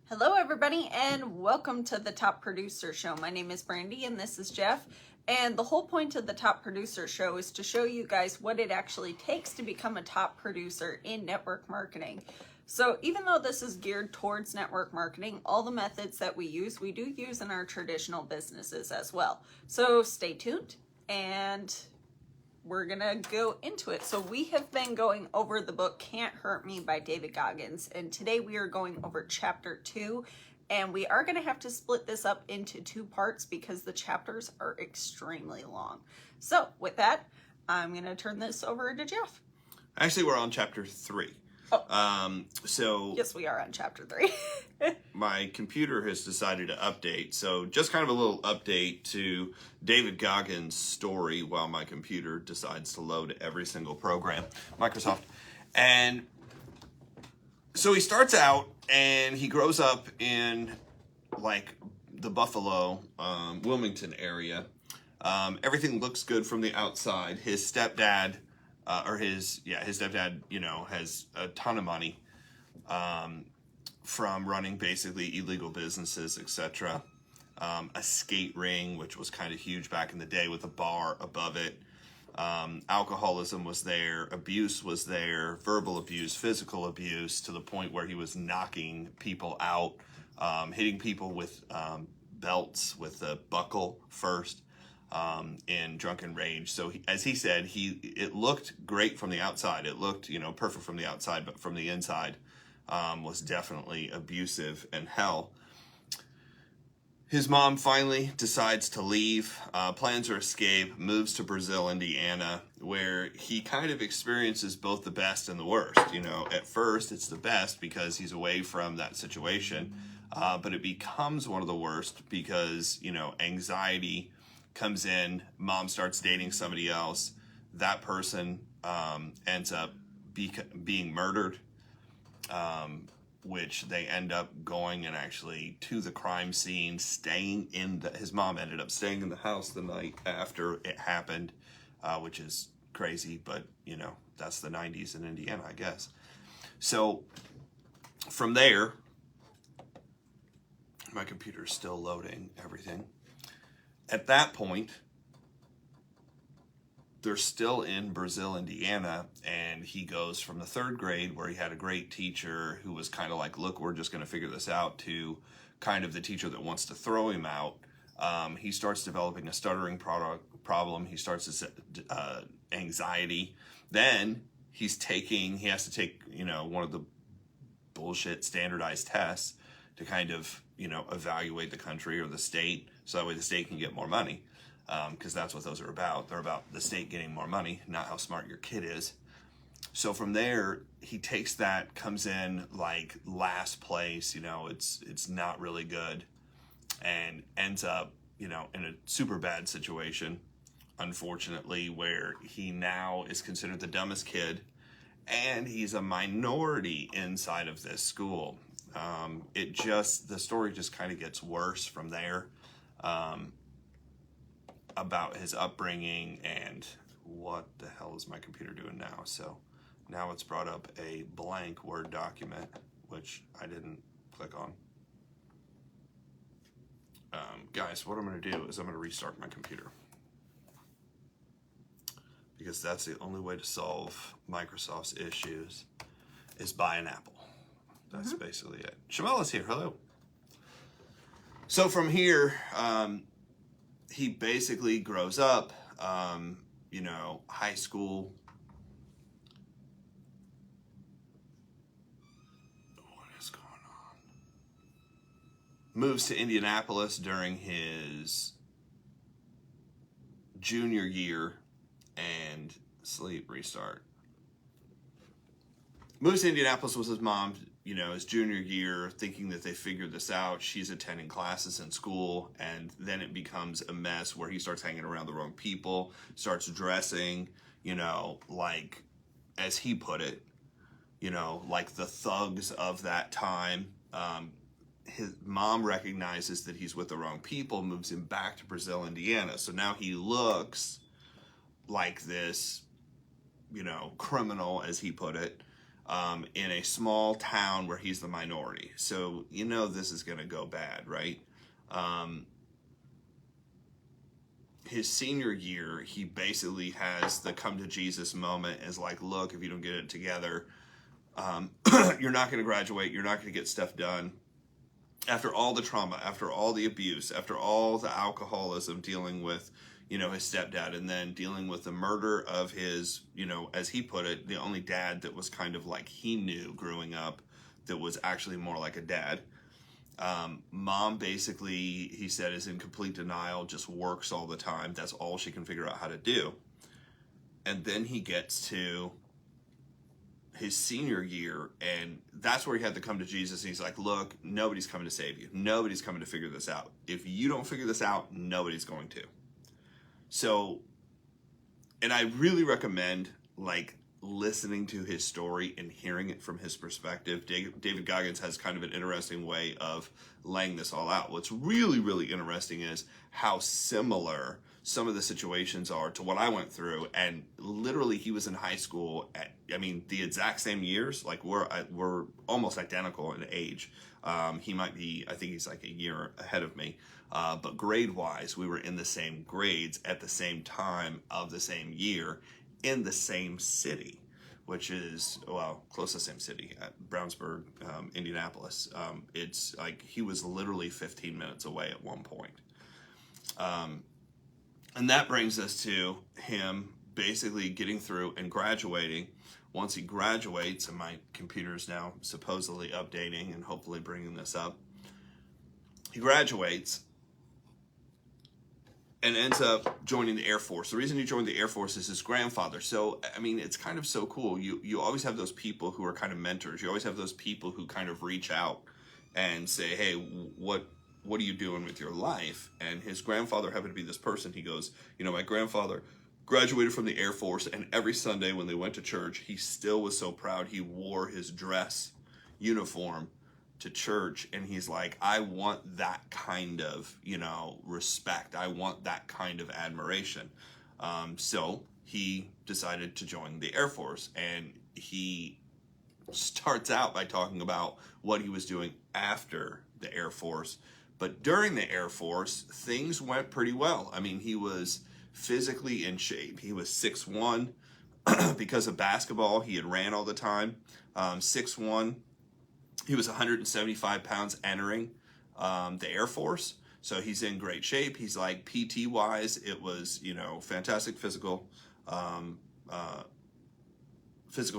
Hello everybody and welcome to the Top Producer Show. My name is Brandy and this is Jeff. And the whole point of the Top Producer Show is to show you guys what it actually takes to become a top producer in network marketing. So even though this is geared towards network marketing, all the methods that we do use in our traditional businesses as well. So stay tuned and we're gonna go into it. So we have been going over the book Can't Hurt Me by David Goggins, and today we are going over chapter 2, and we are gonna have to split this up into 2 parts because the chapters are extremely long. So with that, I'm gonna turn this over to Jeff. Actually, we're on chapter 3. Oh. Yes, we are on chapter 3. My computer has decided to update, so just kind of a little update to David Goggins' story while my computer decides to load every single program, Microsoft. And so he starts out and he grows up in like the Buffalo, Wilmington area. Everything looks good from the outside. His stepdad, his stepdad, has a ton of money from running basically illegal businesses, etc. A skate ring, which was kind of huge back in the day with a bar above it. Alcoholism was there, abuse was there, verbal abuse, physical abuse, to the point where he was knocking people out, hitting people with belts with a buckle first. In drunken rage. So as he said, it looked great from the outside. It looked, perfect from the outside, but from the inside, was definitely abusive and hell. His mom finally decides to leave, plans her escape, moves to Brazil, Indiana, where he kind of experiences both the best and the worst. At first it's the best because he's away from that situation, but it becomes one of the worst because, anxiety comes in, mom starts dating somebody else, that person ends up being murdered, which they end up going and actually to the crime scene, his mom ended up staying in the house the night after it happened, which is crazy, but that's the 90s in Indiana, I guess. So from there, my computer's still loading everything. At that point, they're still in Brazil, Indiana, and he goes from the 3rd grade, where he had a great teacher who was kind of like, look, we're just going to figure this out, to kind of the teacher that wants to throw him out. He starts developing a stuttering problem. He starts his anxiety. Then he has to take, one of the bullshit standardized tests to kind of, evaluate the country or the state, so that way the state can get more money, because that's what those are about. They're about the state getting more money, not how smart your kid is. So from there, he takes that, comes in like last place, it's not really good, and ends up, in a super bad situation, unfortunately, where he now is considered the dumbest kid, and he's a minority inside of this school. The story just kind of gets worse from there, about his upbringing. And what the hell is my computer doing now? So now it's brought up a blank Word document, which I didn't click on. Guys, what I'm going to do is I'm going to restart my computer, because that's the only way to solve Microsoft's issues, is buy an Apple. That's basically it. Shamala's here. Hello. So from here, he basically grows up, high school. What is going on? Moves to Indianapolis during his junior year and restart. Moves to Indianapolis with his mom, his junior year, thinking that they figured this out. She's attending classes in school, and then it becomes a mess where he starts hanging around the wrong people, starts dressing, like, as he put it, like the thugs of that time. His mom recognizes that he's with the wrong people, moves him back to Brazil, Indiana. So now he looks like this, criminal, as he put it. in a small town where he's the minority. So, this is going to go bad, right? His senior year, he basically has the come to Jesus moment as like, look, if you don't get it together, you're not going to graduate. You're not going to get stuff done. After all the trauma, after all the abuse, after all the alcoholism, dealing with, his stepdad, and then dealing with the murder of his, as he put it, the only dad that was kind of like he knew growing up that was actually more like a dad. Mom basically, he said, is in complete denial, just works all the time. That's all she can figure out how to do. And then he gets to his senior year, and that's where he had to come to Jesus. And he's like, look, nobody's coming to save you. Nobody's coming to figure this out. If you don't figure this out, nobody's going to. So, and I really recommend listening to his story and hearing it from his perspective. David Goggins has kind of an interesting way of laying this all out. What's really, really interesting is how similar some of the situations are to what I went through. And literally, he was in high school at, the exact same years. Like we're almost identical in age. He might be, I think he's like a year ahead of me. But grade wise, we were in the same grades at the same time of the same year in the same city, which is, close to the same city, at Brownsburg, Indianapolis. It's like he was literally 15 minutes away at one point. And that brings us to him basically getting through and graduating. Once he graduates, and my computer is now supposedly updating and hopefully bringing this up, he graduates and ends up joining the Air Force. The reason he joined the Air Force is his grandfather. So, it's kind of so cool. You always have those people who are kind of mentors. You always have those people who kind of reach out and say, hey, what are you doing with your life? And his grandfather happened to be this person. He goes, my grandfather graduated from the Air Force, and every Sunday when they went to church, he still was so proud. He wore his dress uniform to church, and he's like, I want that kind of, respect. I want that kind of admiration. So he decided to join the Air Force, and he starts out by talking about what he was doing after the Air Force. But during the Air Force, things went pretty well. He was physically in shape. He was 6'1". Because of basketball, he had ran all the time. 6'1". He was 175 pounds entering the Air Force. So he's in great shape. He's like, PT-wise, it was, fantastic physical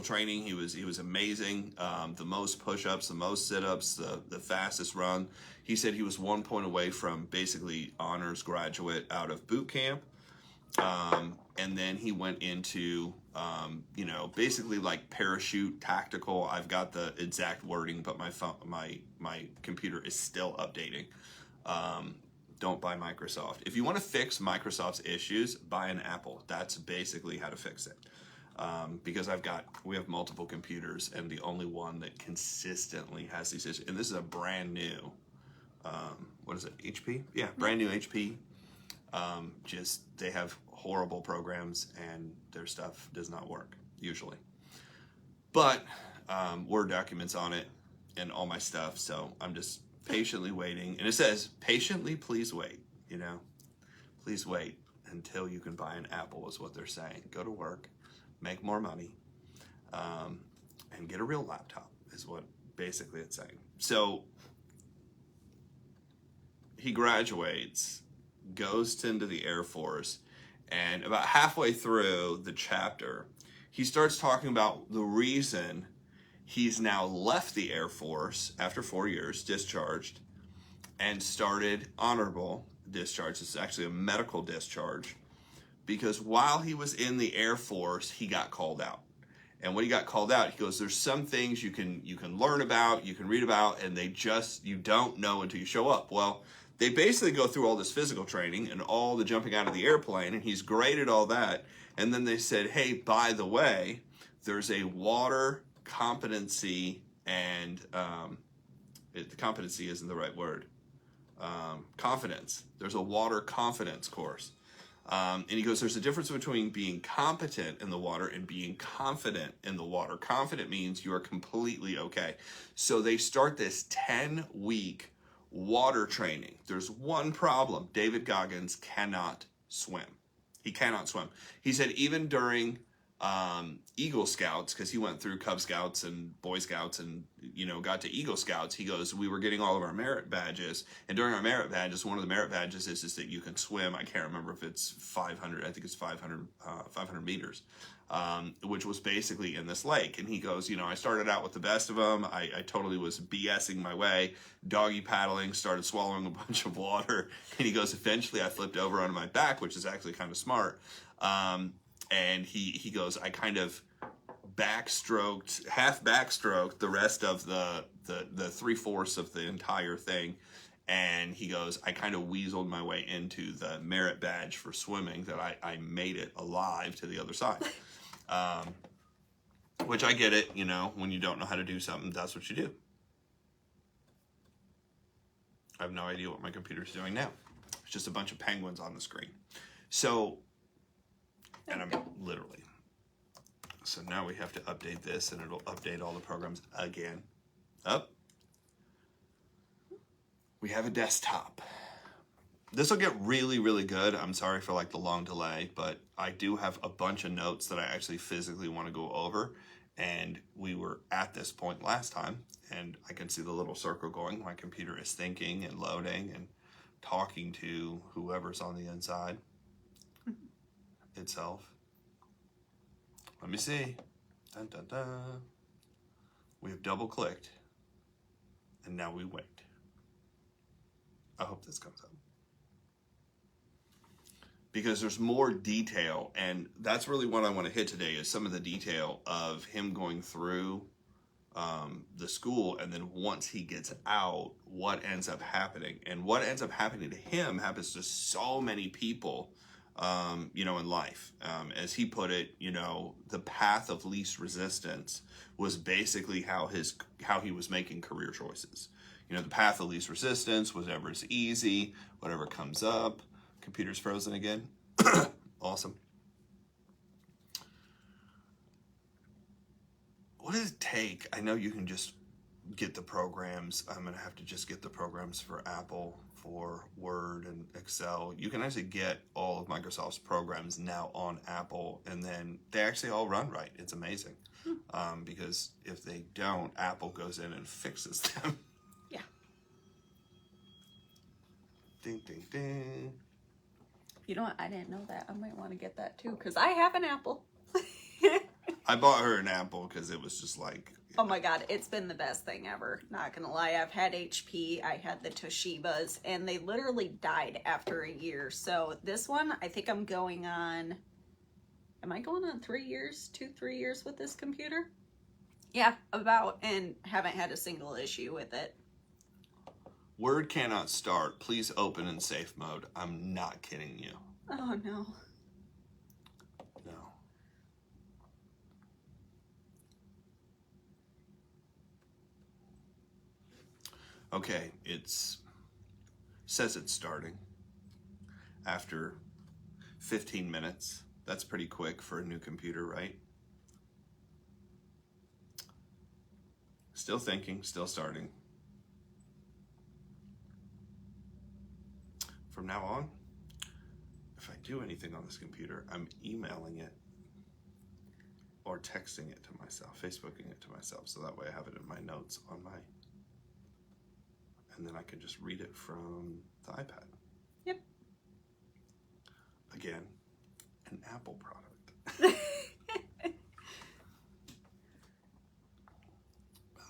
training. He was amazing. The most push-ups, the most sit-ups, the fastest run. He said he was 1 point away from basically honors graduate out of boot camp. And then he went into, basically like parachute tactical. I've got the exact wording, but my computer is still updating. Don't buy Microsoft. If you want to fix Microsoft's issues, buy an Apple. That's basically how to fix it. Because we have multiple computers, and the only one that consistently has these issues, and this is a brand new, what is it, HP? Yeah, brand new HP. They have horrible programs, and their stuff does not work, usually. But Word documents on it and all my stuff, so I'm just patiently waiting. And it says, patiently, please wait, Please wait until you can buy an Apple is what they're saying. Go to work, make more money, and get a real laptop is what basically it's saying. So he graduates, goes into the Air Force, and about halfway through the chapter, he starts talking about the reason he's now left the Air Force after 4 years, discharged, and started honorable discharge. It's actually a medical discharge, because while he was in the Air Force, he got called out. And when he got called out, he goes, there's some things you can learn about, you can read about, and you don't know until you show up. Well, they basically go through all this physical training and all the jumping out of the airplane, and he's great at all that. And then they said, hey, by the way, there's a water competency, and competency isn't the right word. Confidence. There's a water confidence course. And he goes, there's a difference between being competent in the water and being confident in the water. Confident means you are completely okay. So they start this 10-week water training. There's one problem. David Goggins cannot swim. He cannot swim. He said even during Eagle Scouts, because he went through Cub Scouts and Boy Scouts and, got to Eagle Scouts, he goes, we were getting all of our merit badges. And during our merit badges, one of the merit badges is that you can swim. I can't remember if it's 500, I think it's 500 meters, which was basically in this lake. And he goes, I started out with the best of them. I totally was BSing my way, doggy paddling, started swallowing a bunch of water. And he goes, eventually I flipped over onto my back, which is actually kind of smart. And he goes, I kind of half backstroked the rest of the 3/4 of the entire thing. And he goes, I kind of weaseled my way into the merit badge for swimming, that I made it alive to the other side. Which I get it, when you don't know how to do something, that's what you do. I have no idea what my computer's doing now. It's just a bunch of penguins on the screen. So, and I'm literally. So now we have to update this, and it'll update all the programs again. Up. We have a desktop. This will get really, really good. I'm sorry for the long delay, but I do have a bunch of notes that I actually physically want to go over. And we were at this point last time, and I can see the little circle going. My computer is thinking and loading and talking to whoever's on the inside itself. Let me see. Dun, dun, dun. We have double clicked, and now we wait. I hope this comes up, because there's more detail, and that's really what I want to hit today, is some of the detail of him going through the school, and then once he gets out, what ends up happening. And what ends up happening to him happens to so many people in life. As he put it, the path of least resistance was basically how he was making career choices. The path of least resistance, whatever's easy, whatever comes up. Computer's frozen again. Awesome. What does it take? I know you can just get the programs. I'm going to have to just get the programs for Apple, for Word and Excel. You can actually get all of Microsoft's programs now on Apple, and then they actually all run right. It's amazing. Because if they don't, Apple goes in and fixes them. Yeah. Ding, ding, ding. You know what? I didn't know that. I might want to get that too, because I have an Apple. I bought her an Apple because it was just Oh my God, it's been the best thing ever. Not gonna lie, I've had HP, I had the Toshibas, and they literally died after a year. So this one, I think I'm going on, am I going on 3 years, 3 years with this computer? Yeah, about, and haven't had a single issue with it. Word cannot start. Please open in safe mode. I'm not kidding you. Oh no. No. Okay, says it's starting after 15 minutes. That's pretty quick for a new computer, right? Still thinking, still starting. From now on, if I do anything on this computer, I'm emailing it or texting it to myself, Facebooking it to myself, so that way I have it in my notes on my, and then I can just read it from the iPad. Yep. Again, an Apple product.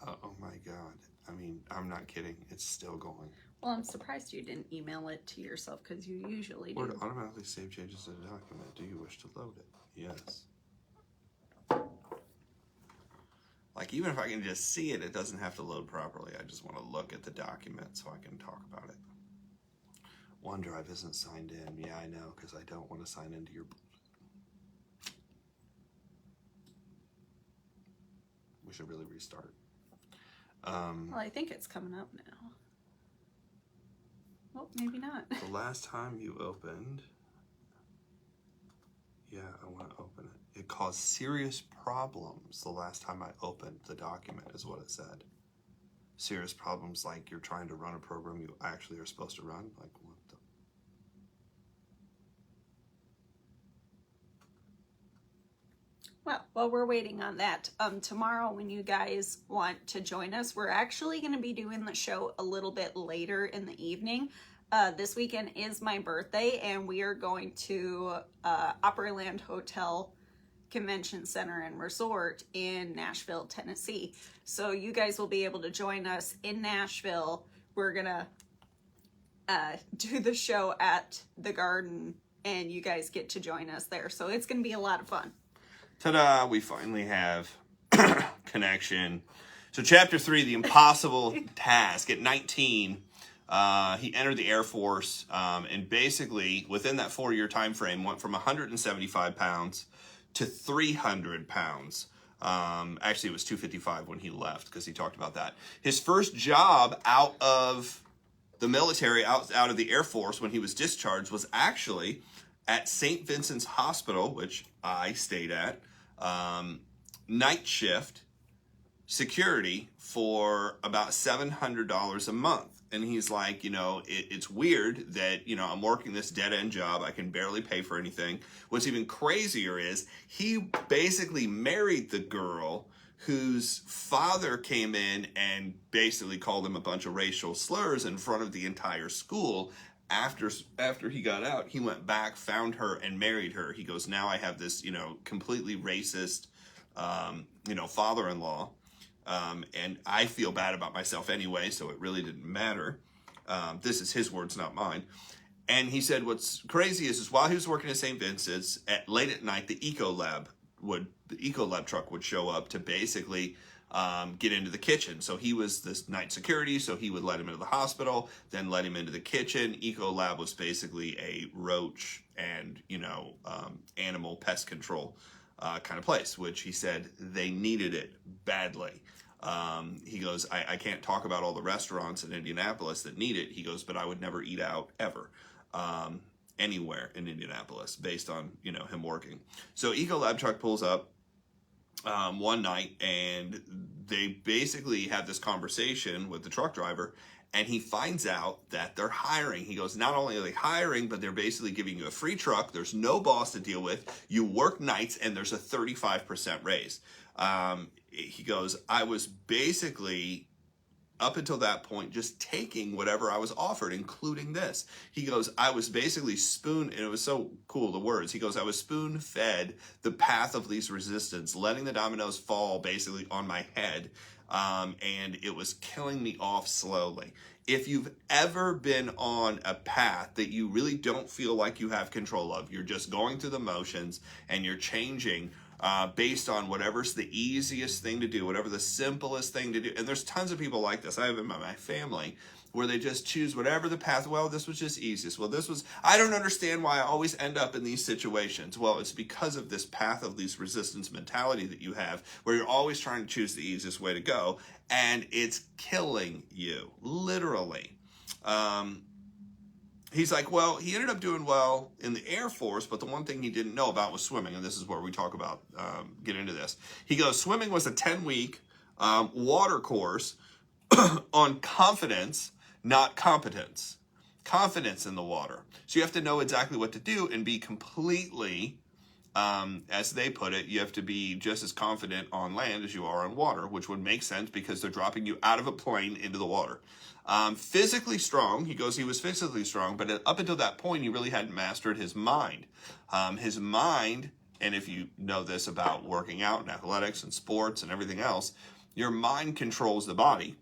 Oh my God. I mean, I'm not kidding. It's still going. Well, I'm surprised you didn't email it to yourself, because you usually do. Word automatically save changes to the document. Do you wish to load it? Yes. Even if I can just see it, it doesn't have to load properly. I just want to look at the document so I can talk about it. OneDrive isn't signed in. Yeah, I know, because I don't want to sign into your... We should really restart. Well, I think it's coming up now. Well, maybe not. The last time you opened Yeah, I want to open it. It caused serious problems the last time I opened the document, is what it said. Serious problems like you're trying to run a program you actually are supposed to run. Like, what the? Well, while we're waiting on that, tomorrow when you guys want to join us, we're actually going to be doing the show a little bit later in the evening. This weekend is my birthday, and we are going to Opryland Hotel Convention Center and Resort in Nashville, Tennessee. So you guys will be able to join us in Nashville. We're gonna do the show at the Garden, and you guys get to join us there. So it's gonna be a lot of fun. Ta-da! We finally have connection. So chapter 3, the impossible task. At 19, he entered the Air Force, and basically within that 4-year time frame went from 175 pounds to 300 pounds. Actually, it was 255 when he left, because he talked about that. His first job out of the military, out of the Air Force, when he was discharged, was actually at St. Vincent's Hospital, which I stayed at, night shift security for about $700 a month. And he's like, you know, it's weird that, you know, I'm working this dead-end job. I can barely pay for anything. What's even crazier is he basically married the girl whose father came in and basically called him a bunch of racial slurs in front of the entire school. After he got out, he went back, found her, and married her. He goes, now I have this, you know, completely racist, you know, father-in-law. And I feel bad about myself anyway, so it really didn't matter. This is his words, not mine. And he said what's crazy is while he was working at St. Vincent's, late at night, the Eco Lab truck would show up to basically get into the kitchen. So he was this night security, so he would let him into the hospital, then let him into the kitchen. Eco Lab was basically a roach and, you know, animal pest control kind of place, which he said they needed it badly. He goes, I can't talk about all the restaurants in Indianapolis that need it. He goes, but I would never eat out ever, anywhere in Indianapolis based on, you know, him working. So Eco Lab truck pulls up one night, and they basically have this conversation with the truck driver, and he finds out that they're hiring. He goes, not only are they hiring, but they're basically giving you a free truck. There's no boss to deal with. You work nights, and there's a 35% raise. He goes, I was basically, up until that point, just taking whatever I was offered, including this. He goes, I was basically and it was so cool, the words. He goes, I was spoon-fed the path of least resistance, letting the dominoes fall basically on my head, and it was killing me off slowly. If you've ever been on a path that you really don't feel like you have control of, you're just going through the motions, and you're changing based on whatever's the easiest thing to do, whatever the simplest thing to do. And there's tons of people like this. I have in my family where they just choose whatever the path. Well, this was just easiest. Well, I don't understand why I always end up in these situations. Well, it's because of this path of least resistance mentality that you have, where you're always trying to choose the easiest way to go, and it's killing you, literally. He's like, well, he ended up doing well in the Air Force, but the one thing he didn't know about was swimming, and this is where we talk about, get into this. He goes, swimming was a 10-week water course on confidence, not competence. Confidence in the water. So you have to know exactly what to do and be completely, as they put it, you have to be just as confident on land as you are on water, which would make sense because they're dropping you out of a plane into the water. Physically strong, he goes, he was physically strong, but up until that point, he really hadn't mastered his mind. His mind, and if you know this about working out and athletics and sports and everything else, your mind controls the body.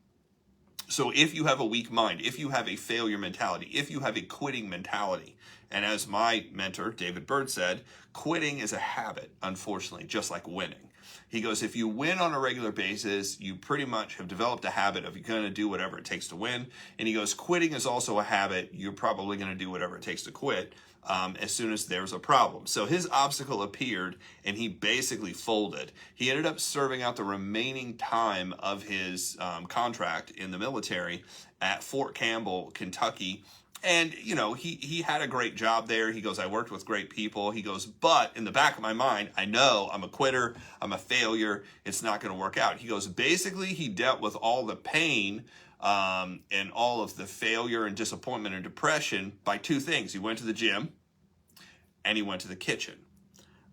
So if you have a weak mind, if you have a failure mentality, if you have a quitting mentality, and as my mentor, David Bird, said, quitting is a habit, unfortunately, just like winning. He goes, if you win on a regular basis, you pretty much have developed a habit of you're going to do whatever it takes to win. And he goes, quitting is also a habit. You're probably going to do whatever it takes to quit as soon as there's a problem. So his obstacle appeared, and he basically folded. He ended up serving out the remaining time of his contract in the military at Fort Campbell, Kentucky. And, he had a great job there. He goes, I worked with great people. He goes, but in the back of my mind, I know I'm a quitter. I'm a failure. It's not going to work out. He goes, basically, he dealt with all the pain and all of the failure and disappointment and depression by two things. He went to the gym and he went to the kitchen.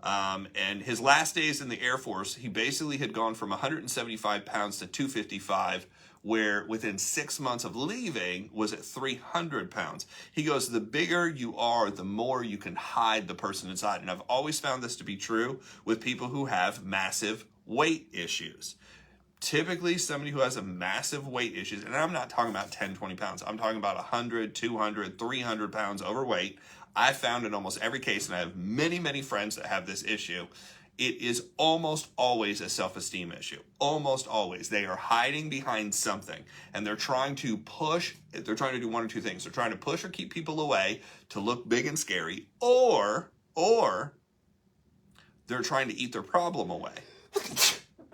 And his last days in the Air Force, he basically had gone from 175 pounds to 255, where within 6 months of leaving was at 300 pounds. He goes, the bigger you are, the more you can hide the person inside. And I've always found this to be true with people who have massive weight issues. Typically, somebody who has a massive weight issues, and I'm not talking about 10, 20 pounds. I'm talking about 100, 200, 300 pounds overweight. I found in almost every case, and I have many, many friends that have this issue, it is almost always a self-esteem issue. Almost always. They are hiding behind something, and they're trying to push, they're trying to do one or two things. They're trying to push or keep people away to look big and scary, or they're trying to eat their problem away.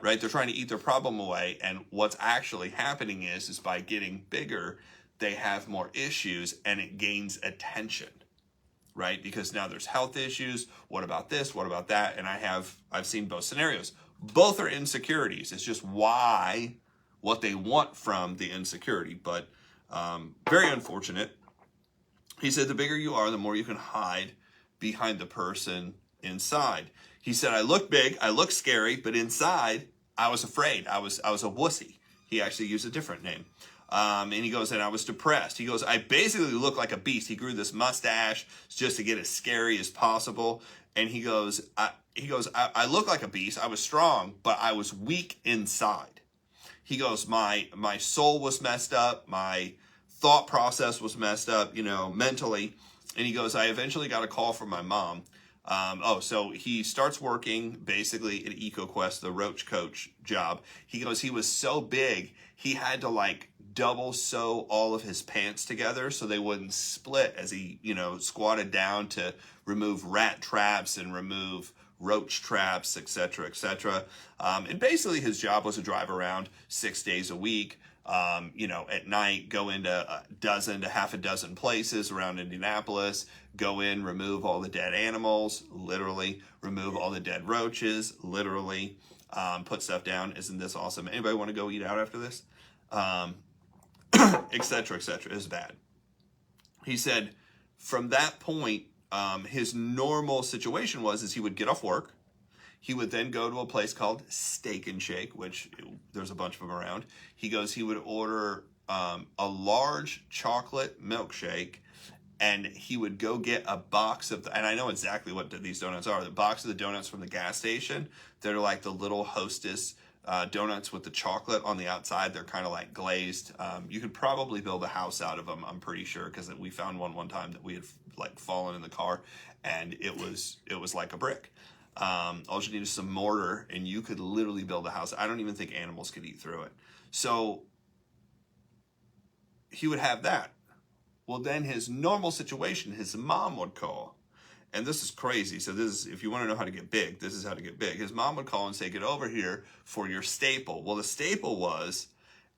Right? They're trying to eat their problem away, and what's actually happening is by getting bigger, they have more issues, and it gains attention. Right? Because now there's health issues. What about this? What about that? And I've seen both scenarios. Both are insecurities. It's just what they want from the insecurity. But very unfortunate. He said, the bigger you are, the more you can hide behind the person inside. He said, I look big, I look scary, but inside I was afraid. I was a wussy. He actually used a different name. And he goes, and I was depressed. He goes, I basically look like a beast. He grew this mustache just to get as scary as possible. And he goes, I look like a beast. I was strong, but I was weak inside. He goes, my soul was messed up. My thought process was messed up, mentally. And he goes, I eventually got a call from my mom. So he starts working basically at EcoQuest, the roach coach job. He goes, he was so big, he had to double sew all of his pants together so they wouldn't split as he, squatted down to remove rat traps and remove roach traps, etc., etc. And basically his job was to drive around 6 days a week, at night, go into a dozen to half a dozen places around Indianapolis, go in, remove all the dead animals, literally, remove all the dead roaches, literally, put stuff down. Isn't this awesome? Anybody want to go eat out after this? Etc., etc. Is bad. He said from that point, his normal situation is he would get off work. He would then go to a place called Steak and Shake, which there's a bunch of them around. He goes, he would order a large chocolate milkshake, and he would go get a box of, and I know exactly what these donuts are, the box of the donuts from the gas station. They're like the little Hostess donuts with the chocolate on the outside. They're kind of like glazed. You could probably build a house out of them, I'm pretty sure, because we found one time that we had fallen in the car, and it was like a brick. All you need is some mortar, and you could literally build a house. I don't even think animals could eat through it. So he would have that. Well, then his normal situation, his mom would call. And this is crazy. So this is, if you want to know how to get big, this is how to get big. His mom would call and say, get over here for your staple. Well, the staple was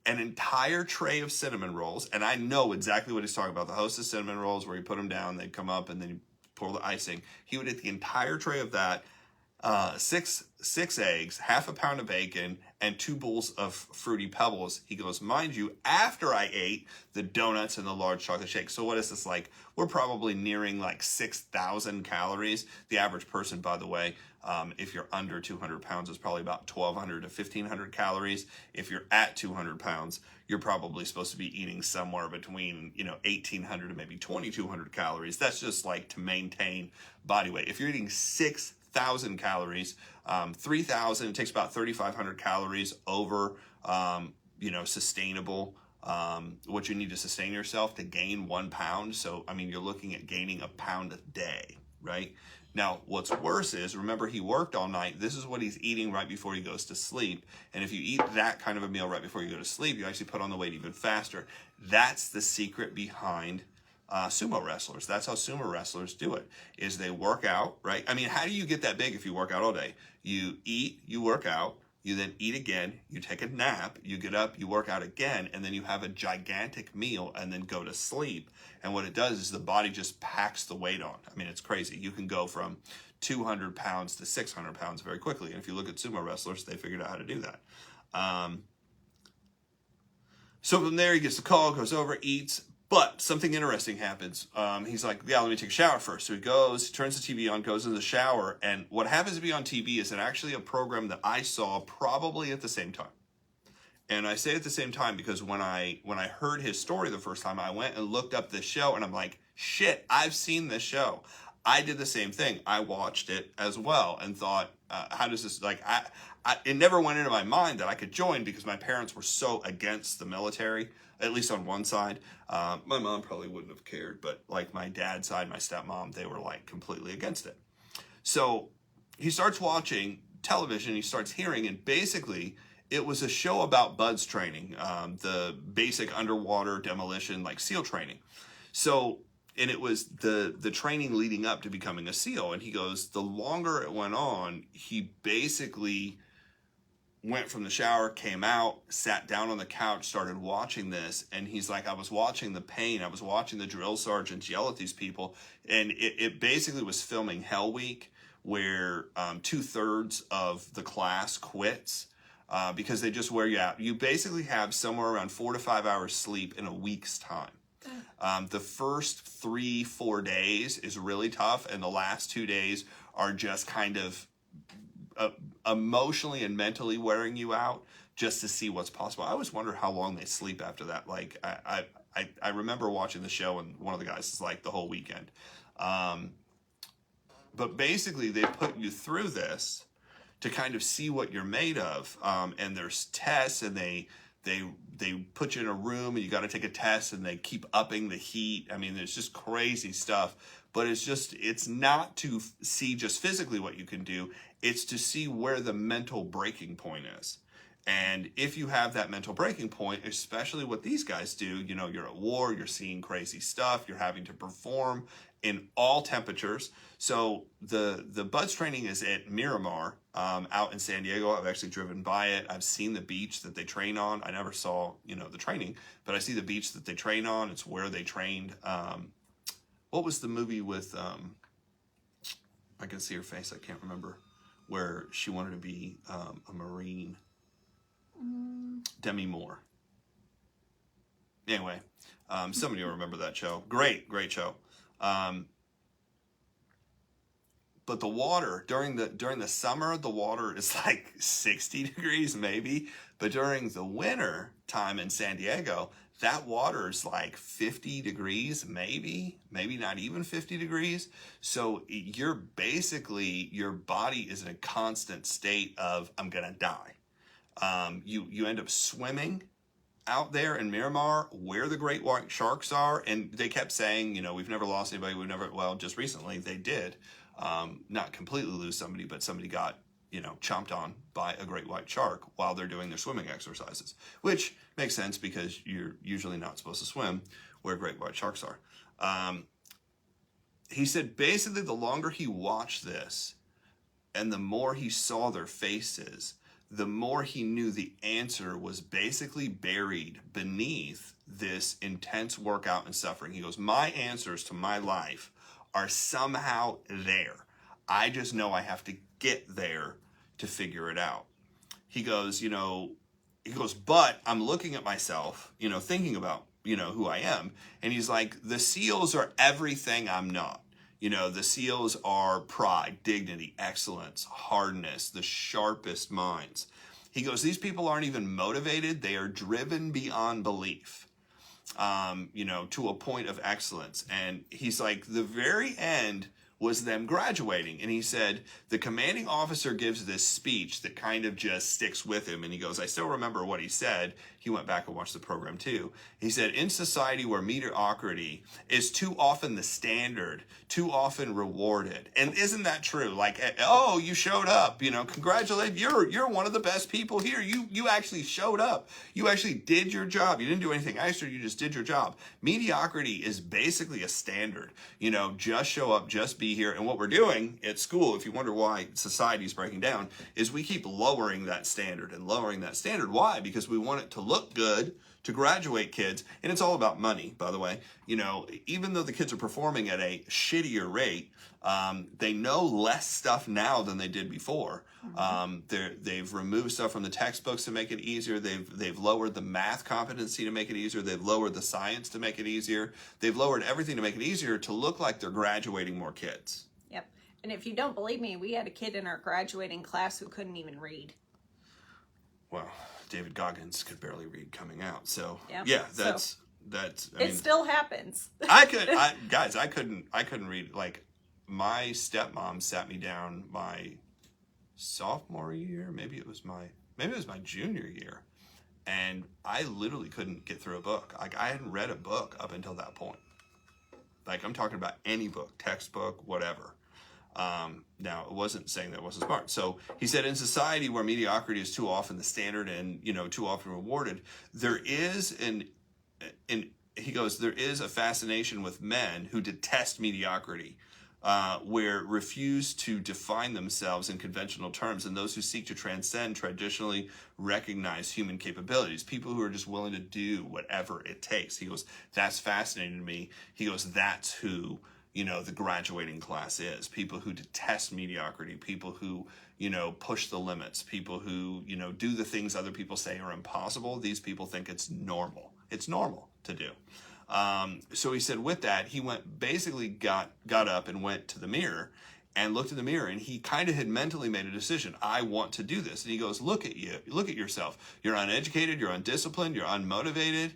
an entire tray of cinnamon rolls. And I know exactly what he's talking about. The Hostess cinnamon rolls where you put them down, they'd come up, and then you pour the icing. He would eat the entire tray of that, six eggs, half a pound of bacon, and 2 bowls of Fruity Pebbles. He goes, mind you, after I ate the donuts and the large chocolate shake. So what is this like? We're probably nearing 6,000 calories. The average person, by the way, if you're under 200 pounds, is probably about 1,200 to 1,500 calories. If you're at 200 pounds, you're probably supposed to be eating somewhere between 1,800 to maybe 2,200 calories. That's just to maintain body weight. If you're eating 6,000 calories, 3,000, it takes about 3,500 calories over, sustainable, what you need to sustain yourself to gain 1 pound. So, you're looking at gaining a pound a day, right? Now, what's worse is, remember, he worked all night. This is what he's eating right before he goes to sleep. And if you eat that kind of a meal right before you go to sleep, you actually put on the weight even faster. That's the secret behind sumo wrestlers. That's how sumo wrestlers do it, is they work out, right? How do you get that big if you work out all day? You eat, you work out, you then eat again, you take a nap, you get up, you work out again, and then you have a gigantic meal and then go to sleep. And what it does is the body just packs the weight on. I mean, it's crazy. You can go from 200 pounds to 600 pounds very quickly. And if you look at sumo wrestlers, they figured out how to do that. So from there, he gets the call, goes over, eats. But something interesting happens. He's like, yeah, let me take a shower first. So he goes, turns the TV on, goes in the shower. And what happens to be on TV is actually a program that I saw probably at the same time. And I say at the same time because when I heard his story the first time, I went and looked up this show and I'm like, shit, I've seen this show. I did the same thing. I watched it as well and thought, how does this, like, it never went into my mind that I could join because my parents were so against the military, at least on one side. My mom probably wouldn't have cared, but like my dad's side, my stepmom, they were like completely against it. So he starts watching television, he starts hearing, and basically it was a show about BUDS training, the basic underwater demolition, like SEAL training. So, and it was the training leading up to becoming a SEAL. And he goes, the longer it went on, he basically went from the shower, came out, sat down on the couch, started watching this. And he's like, I was watching the pain. I was watching the drill sergeants yell at these people. And it basically was filming Hell Week, where 2/3 of the class quits because they just wear you out. You basically have somewhere around 4 to 5 hours sleep in a week's time. The first 3-4 days is really tough. And the last 2 days are just kind of emotionally and mentally wearing you out just to see what's possible. I always wonder how long they sleep after that. Like I remember watching the show and one of the guys is like the whole weekend. But basically they put you through this to kind of see what you're made of. And there's tests and they put you in a room and you got to take a test and they keep upping the heat. I mean, there's just crazy stuff, but it's not to see just physically what you can do. It's to see where the mental breaking point is. And if you have that mental breaking point, especially what these guys do, you know, you're at war, you're seeing crazy stuff, you're having to perform in all temperatures. So the BUDS training is at Miramar out in San Diego. I've actually driven by it. I've seen the beach that they train on. I never saw, you know, the training, but I see the beach that they train on. It's where they trained. What was the movie with, I can see her face, I can't remember, where she wanted to be a Marine. Demi Moore. Anyway, some of you will remember that show. Great show. But the water during the summer, the water is like 60 degrees maybe. But during the winter time in San Diego, that water is like 50 degrees, maybe not even 50 degrees. So your body is in a constant state of, I'm gonna die. You end up swimming out there in Miramar where the great white sharks are. And they kept saying, you know, we've never lost anybody. Well, just recently they did, not completely lose somebody, but somebody got, you know, chomped on by a great white shark while they're doing their swimming exercises, which makes sense because you're usually not supposed to swim where great white sharks are. He said basically the longer he watched this and the more he saw their faces, the more he knew the answer was basically buried beneath this intense workout and suffering. He goes, my answers to my life are somehow there. I just know I have to get there to figure it out. He goes, but I'm looking at myself, you know, thinking about, you know, who I am. And he's like, the SEALs are everything I'm not. You know, the SEALs are pride, dignity, excellence, hardness, the sharpest minds. He goes, these people aren't even motivated. They are driven beyond belief, you know, to a point of excellence. And he's like, the very end was them graduating. And he said, the commanding officer gives this speech that kind of just sticks with him. And he goes, I still remember what he said. He went back and watched the program too. He said, in society where mediocrity is too often the standard, too often rewarded. And isn't that true? Like, oh, you showed up, you know, congratulations. You're one of the best people here. You actually showed up. You actually did your job. You didn't do anything extra. You just did your job. Mediocrity is basically a standard, you know, just show up, just be be here. And what we're doing at school, if you wonder why society's breaking down, is we keep lowering that standard and lowering that standard. Why? Because we want it to look good to graduate kids. And it's all about money, by the way. You know, even though the kids are performing at a shittier rate, they know less stuff now than they did before. They've removed stuff from the textbooks to make it easier. They've lowered the math competency to make it easier. They've lowered the science to make it easier. They've lowered everything to make it easier to look like they're graduating more kids. Yep. And if you don't believe me, we had a kid in our graduating class who couldn't even read. Well, David Goggins could barely read coming out. So Yep. yeah, I mean, it still happens. I couldn't read. Like, my stepmom sat me down my sophomore year, maybe it was my junior year, and I literally couldn't get through a book. Like, I hadn't read a book up until that point. Like, I'm talking about any book, textbook, whatever. Now, it wasn't saying that I wasn't smart. So he said, in society where mediocrity is too often the standard and, you know, too often rewarded, there is he goes, there is a fascination with men who detest mediocrity, where refuse to define themselves in conventional terms, and those who seek to transcend traditionally recognized human capabilities, people who are just willing to do whatever it takes. He goes, that's fascinating to me. He goes, that's who, you know, the graduating class is. People who detest mediocrity, people who, you know, push the limits, people who, you know, do the things other people say are impossible. These people think it's normal. It's normal to do. So he said with that, he basically got up and went to the mirror and looked in the mirror, and he kind of had mentally made a decision. I want to do this. And he goes, look at you, look at yourself. You're uneducated, you're undisciplined, you're unmotivated.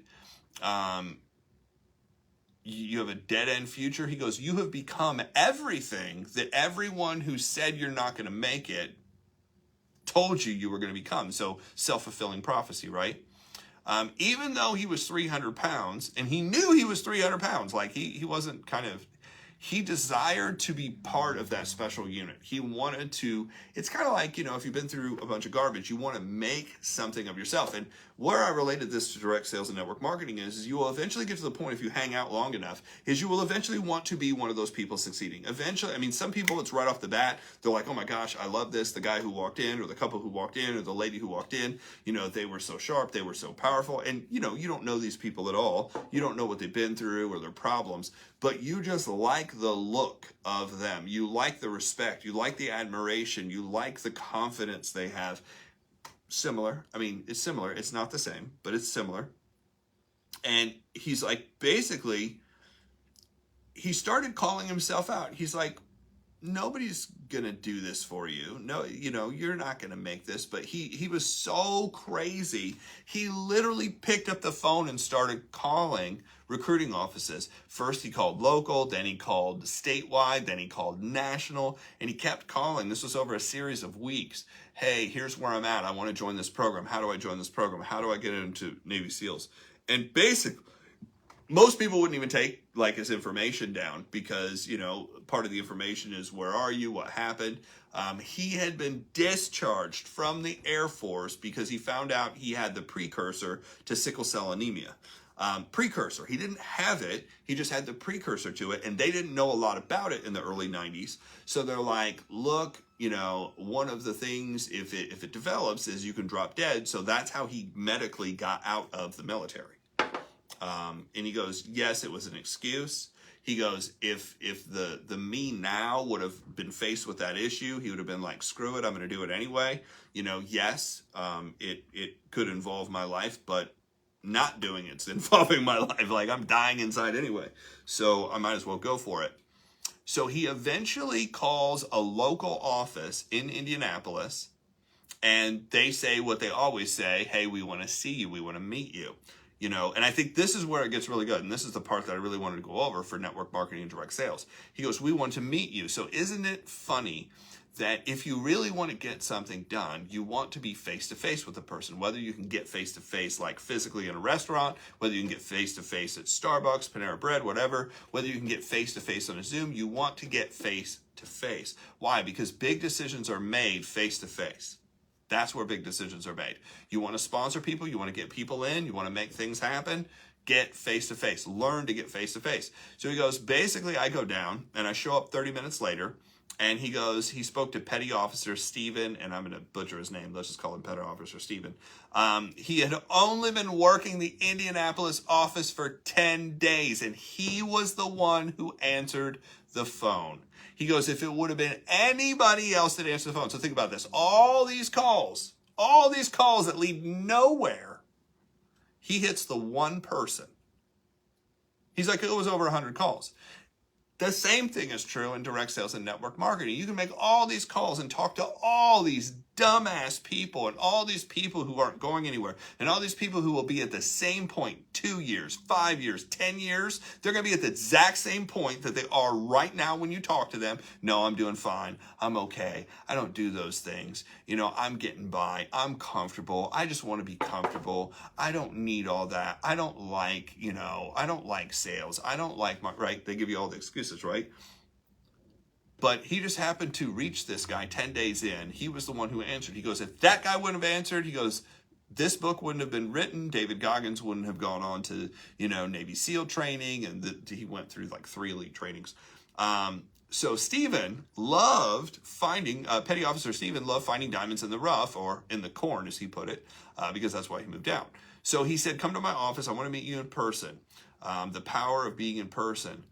You have a dead-end future. He goes, you have become everything that everyone who said you're not going to make it told you were going to become. So self-fulfilling prophecy, right? Even though he was 300 pounds, and he knew he was 300 pounds, like he wasn't he desired to be part of that special unit. He wanted to, it's kind of like, you know, if you've been through a bunch of garbage, you want to make something of yourself. And where I related this to direct sales and network marketing is you will eventually get to the point, if you hang out long enough, is you will eventually want to be one of those people succeeding. Eventually, I mean, some people, it's right off the bat. They're like, oh my gosh, I love this. The guy who walked in, or the couple who walked in, or the lady who walked in, you know, they were so sharp, they were so powerful. And, you know, you don't know these people at all. You don't know what they've been through or their problems, but you just like the look of them. You like the respect. You like the admiration. You like the confidence they have. Similar. I mean, it's similar. It's not the same, but it's similar. And he's like, basically, he started calling himself out. He's like, nobody's going to do this for you. No, you know, you're not going to make this. But he was so crazy. He literally picked up the phone and started calling recruiting offices. First he called local, then he called statewide, then he called national, and he kept calling. This was over a series of weeks. Hey, here's where I'm at. I want to join this program. How do I join this program? How do I get into Navy SEALs? And basically, most people wouldn't even take like his information down because, you know, part of the information is where are you, what happened. He had been discharged from the Air Force because he found out he had the precursor to sickle cell anemia. Precursor. He didn't have it. He just had the precursor to it, and they didn't know a lot about it in the early 90s. So they're like, look, you know, one of the things if it develops is you can drop dead. So that's how he medically got out of the military. And he goes, yes, it was an excuse. He goes, if the me now would have been faced with that issue, he would have been like, screw it, I'm going to do it anyway. You know, yes, it could involve my life, but not doing it's involving my life. Like, I'm dying inside anyway, so I might as well go for it. So he eventually calls a local office in Indianapolis, and they say what they always say, hey, we want to see you, we want to meet you. You know, and I think this is where it gets really good. And this is the part that I really wanted to go over for network marketing and direct sales. He goes, we want to meet you. So isn't it funny that if you really want to get something done, you want to be face-to-face with the person, whether you can get face-to-face like physically in a restaurant, whether you can get face-to-face at Starbucks, Panera Bread, whatever, whether you can get face-to-face on a Zoom, you want to get face-to-face. Why? Because big decisions are made face-to-face. That's where big decisions are made. You want to sponsor people, you want to get people in, you want to make things happen, get face-to-face. Learn to get face-to-face. So he goes, basically, I go down, and I show up 30 minutes later, and he goes, he spoke to Petty Officer Stephen, and I'm going to butcher his name. Let's just call him Petty Officer Stephen. He had only been working the Indianapolis office for 10 days, and he was the one who answered the phone. He goes, if it would have been anybody else that answered the phone. So think about this. All these calls that lead nowhere, he hits the one person. He's like, it was over 100 calls. The same thing is true in direct sales and network marketing. You can make all these calls and talk to all these dumbass people and all these people who aren't going anywhere and all these people who will be at the same point 2 years, 5 years, 10 years. They're going to be at the exact same point that they are right now when you talk to them. No, I'm doing fine. I'm okay. I don't do those things. You know, I'm getting by. I'm comfortable. I just want to be comfortable. I don't need all that. I don't like, you know, I don't like sales. I don't like my, right? They give you all the excuses, right? But he just happened to reach this guy 10 days in. He was the one who answered. He goes, if that guy wouldn't have answered, he goes, this book wouldn't have been written. David Goggins wouldn't have gone on to, you know, Navy SEAL training. And he went through like 3 elite trainings. So Stephen loved finding, Petty Officer Stephen loved finding diamonds in the rough, or in the corn, as he put it, because that's why he moved out. So he said, come to my office. I want to meet you in person. The power of being in person.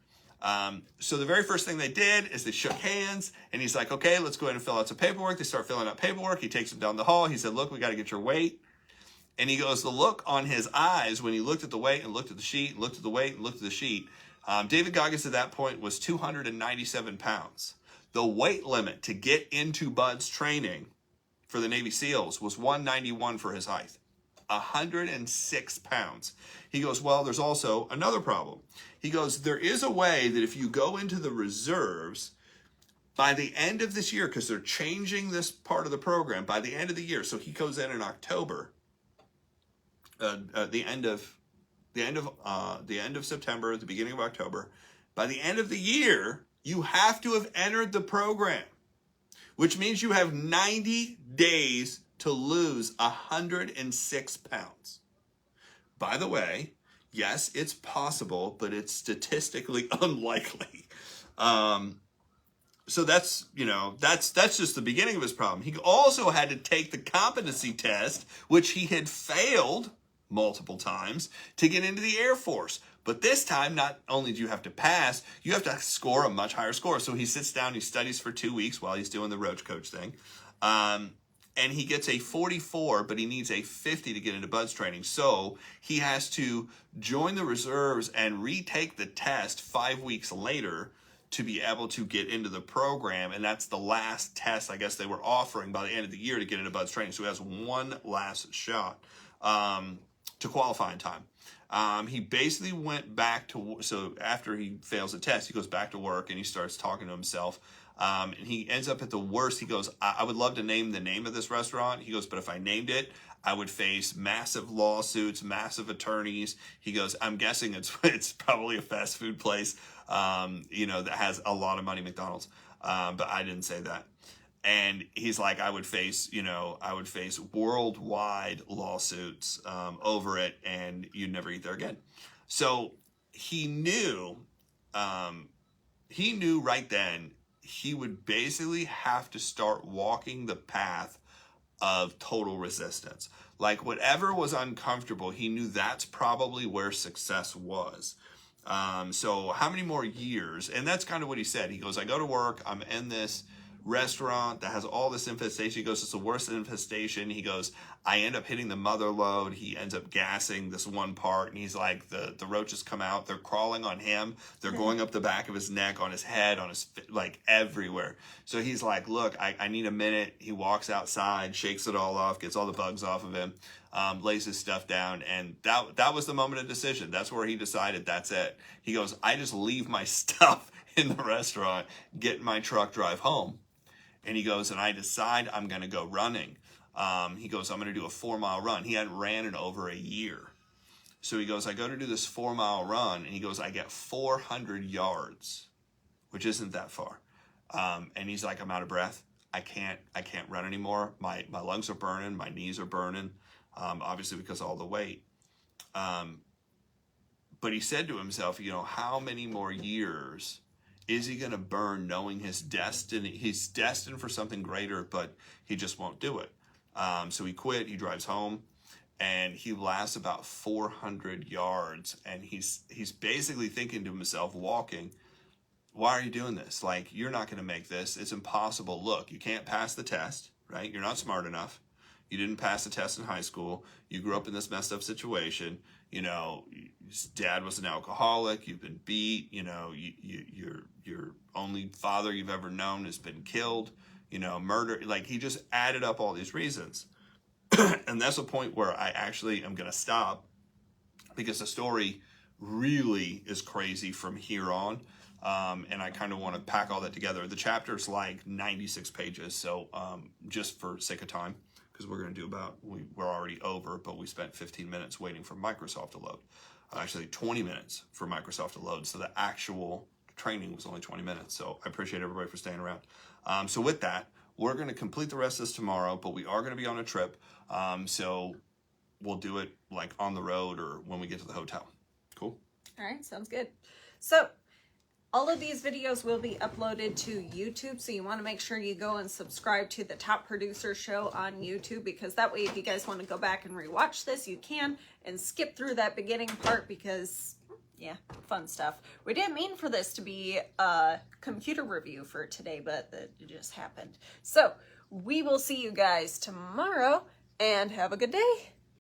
So the very first thing they did is they shook hands, and he's like, okay, let's go ahead and fill out some paperwork. They start filling out paperwork. He takes them down the hall. He said, look, we got to get your weight. And he goes, the look on his eyes when he looked at the weight and looked at the sheet, and looked at the weight and looked at the sheet. David Goggins at that point was 297 pounds. The weight limit to get into Bud's training for the Navy SEALs was 191 for his height. 106 pounds. He goes, well, there's also another problem. He goes, there is a way that if you go into the reserves by the end of this year, because they're changing this part of the program by the end of the year. So he goes in October, the end of September, the beginning of October. By the end of the year, you have to have entered the program, which means you have 90 days to lose 106 pounds. By the way, yes, it's possible, but it's statistically unlikely. So that's, you know, that's just the beginning of his problem. He also had to take the competency test, which he had failed multiple times to get into the Air Force. But this time, not only do you have to pass, you have to score a much higher score. So he sits down, he studies for 2 weeks while he's doing the Roach Coach thing. And he gets a 44, but he needs a 50 to get into Bud's training. So he has to join the reserves and retake the test 5 weeks later to be able to get into the program. And that's the last test, I guess, they were offering by the end of the year to get into Bud's training. So he has one last shot to qualify in time. He basically went back to, so after he fails the test, he goes back to work and he starts talking to himself. And he ends up at the worst. He goes, I would love to name the name of this restaurant. He goes, but if I named it, I would face massive lawsuits, massive attorneys. He goes, I'm guessing it's probably a fast food place, you know, that has a lot of money, McDonald's. But I didn't say that. And he's like, I would face worldwide lawsuits over it, and you'd never eat there again. So he knew right then he would basically have to start walking the path of total resistance. Like whatever was uncomfortable, he knew that's probably where success was. So how many more years? And that's kind of what he said. He goes, I go to work, I'm in this restaurant that has all this infestation. He goes, it's the worst infestation. He goes, I end up hitting the mother load. He ends up gassing this one part, and he's like, the roaches come out. They're crawling on him. They're going up the back of his neck, on his head, on his, like everywhere. So he's like, look, I need a minute. He walks outside, shakes it all off, gets all the bugs off of him, lays his stuff down. And that was the moment of decision. That's where he decided that's it. He goes, I just leave my stuff in the restaurant, get in my truck, drive home. And he goes, and I decide I'm going to go running. He goes, I'm going to do a 4-mile run. He hadn't ran in over a year. So he goes, I go to do this 4-mile run. And he goes, I get 400 yards, which isn't that far. And he's like, I'm out of breath. I can't run anymore. My lungs are burning. My knees are burning. Obviously because of all the weight. But he said to himself, you know, how many more years is he going to burn knowing his destiny? He's destined for something greater, but he just won't do it. So he quit. He drives home, and he lasts about 400 yards. And he's basically thinking to himself, walking, why are you doing this? Like, you're not going to make this. It's impossible. Look, you can't pass the test, right? You're not smart enough. You didn't pass the test in high school. You grew up in this messed up situation. You know, his dad was an alcoholic. You've been beat. You know, your only father you've ever known has been killed. You know, murder. Like, he just added up all these reasons. And that's a point where I actually am going to stop, because the story really is crazy from here on. And I kind of want to pack all that together. The chapter's like 96 pages. So just for sake of time, because we're going to do about, we're already over, but we spent 15 minutes waiting for Microsoft to load. Actually 20 minutes for Microsoft to load. So the actual training was only 20 minutes. So I appreciate everybody for staying around. So with that, we're going to complete the rest of this tomorrow, but we are going to be on a trip. So we'll do it like on the road or when we get to the hotel. Cool. All right. Sounds good. So all of these videos will be uploaded to YouTube, so you want to make sure you go and subscribe to the Top Producer Show on YouTube, because that way if you guys want to go back and rewatch this, you can, and skip through that beginning part because, yeah, fun stuff. We didn't mean for this to be a computer review for today, but it just happened. So we will see you guys tomorrow, and have a good day.